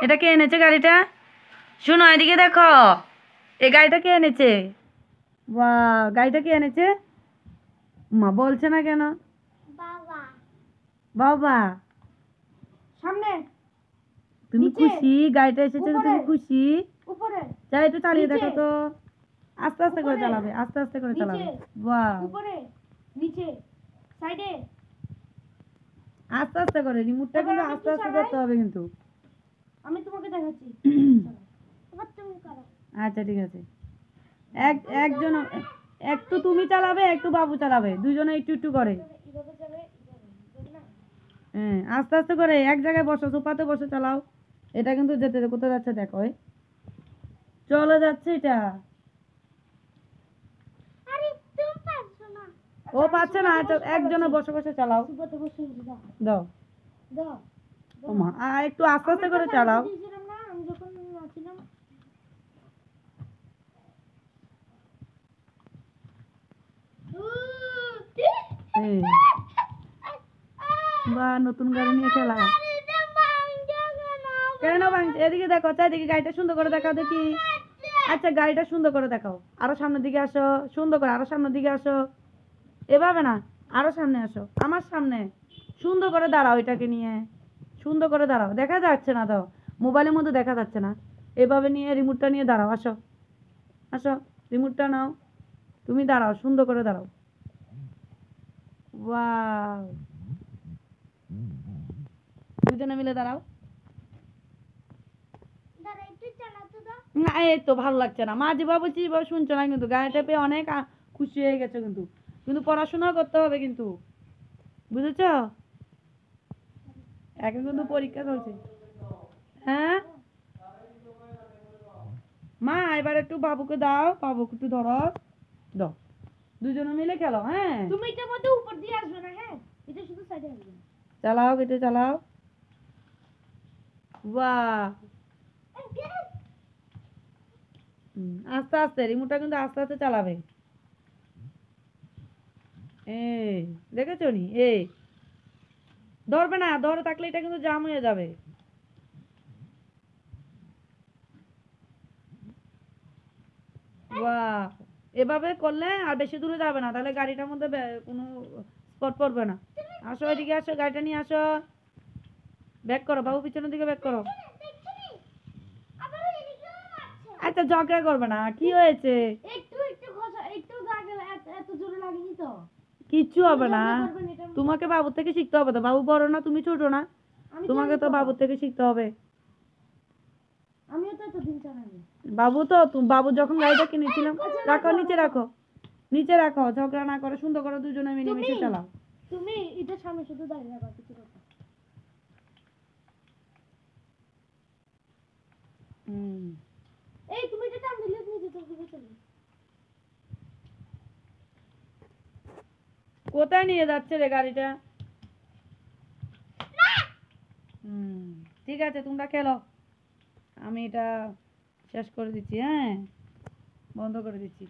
এটা কে এনেছে গাড়িটা? শোনো এদিকে দেখো, এই গাড়িটা কে এনেছে? বাহ, গাড়িটা কে এনেছে? মা বলছে না কেন? বাবা বাবা সামনে। তুমি খুশি গাড়িটা এসেছে? তুমি খুশি? উপরে যাই একটু চালিয়ে দেখো তো। আস্তে আস্তে করে চালাবে, আস্তে আস্তে করে চালাবে। বাহ, উপরে নিচে সাইডে আস্তে আস্তে করে। রিমোটটা কিন্তু আস্তে আস্তে ধরতে হবে কিন্তু। আমি তোমাকে দেখাচ্ছি। এবার তুমি করো। আচ্ছা ঠিক আছে। একজন একটু তুমি চালাবে, একটু বাবু চালাবে, দুজনে একটু একটু করে। এইভাবে যাবে এইভাবে না। হ্যাঁ, আস্তে আস্তে করে। এক জায়গায় বসো, সোফাতে বসে চালাও। এটা কিন্তু যেতে কোথায় যাচ্ছে দেখো, চলে যাচ্ছে এটা। আরে তুমি পারছো না। ও পাচ্ছে না। আচ্ছা একজনে বসে বসে চালাও। সুপাতে বসে দাও দাও দাও। ও মা, একটু আস্তে আস্তে করে চালাও। না আমি যখন নাচিলাম। এই বা নতুন গাড়ি নিয়ে খেলা। কেন ভাঙছে? এদিকে দেখো, চারিদিকে গাড়িটা সুন্দর করে দেখাও দেখি। আচ্ছা গাড়িটা সুন্দর করে দেখাও। আরো সামনের দিকে আসো, সুন্দর করে আরো সামনের দিকে আসো। এভাবে না, আরো সামনে আসো, আমার সামনে। সুন্দর করে দাঁড়াও, এটাকে নিয়ে সুন্দর করে দাঁড়াও। দেখা যাচ্ছে না, দাও মোবাইলের মধ্যে দেখা যাচ্ছে না। এভাবে নিয়ে রিমোটটা নিয়ে দাঁড়াও। আসো আসো, রিমোটটা নাও, তুমি দাঁড়াও, সুন্দর করে দাঁড়াও। ওয়াও, দুজনে মিলে দাঁড়াও। না এই তো ভালো লাগছে না। মা যেভাবে বলছি যেভাবে শুনছো না কিন্তু। গাড়িটা পেয়ে অনেক খুশি হয়ে গেছে কিন্তু। কিন্তু পড়াশোনাও করতে হবে কিন্তু, বুঝেছো? এখন কিন্তু পরীক্ষা চলছে। হ্যাঁ মা, এবার একটু বাবুকে দাও, বাবুকে একটু ধরো, দাও, দুজনে মিলে খেলো। হ্যাঁ তুমি এটার মধ্যে উপর দিয়ে আসবে না। হ্যাঁ এটা শুধু সাইডে আসবে। চালাও, কেটে চালাও। বাহ, আস্তে আস্তে, রিমোটটা কিন্তু আস্তে আস্তে চালাবে। এই দেখেছো নি? এই ধরবে না, ধরে থাকলে এটা কিন্তু জাম হয়ে যাবে। বাহ, এভাবে করলে আর বেশি দূরে যাবে না, তাহলে গাড়িটার মধ্যে কোনো স্পট পড়বে না। আসো এদিকে আসো, গাড়িটা নিয়ে আসো। ব্যাক করো বাবু, পিছনের দিকে ব্যাক করো। আচ্ছা ঝগড়া করবে না, কি হয়েছে? একটু একটু ঘষা, একটু দাগ এত জোরে লাগেনি তো। কিচ্ছু হবে না। তোমাকে বাবুর থেকে শিখতে হবে তো। বাবু বড় না, তুমি ছোট না, তোমাকে তো বাবুর থেকে শিখতে হবে। আমিও তো এতদিন চালাইনি। বাবু তো বাবু যখন গাড়িটা কিনেছিলাম। রাখো নিচে, রাখো নিচে রাখো, ঝগড়া না করে সুন্দর করে দুজনে মিলেমিশে চালাও। তুমি এটা সামনে শুধু দাঁড়িয়ে রাখো, কিছু কথা। এই তুমি এটা টান দিলে নিজে চলবে চলবে। কোথায় নিয়ে যাচ্ছে রে গাড়িটা? ঠিক আছে, তোমরা খেলো, আমি এটা শেষ করে দিচ্ছি। হ্যাঁ, বন্ধ করে দিচ্ছি।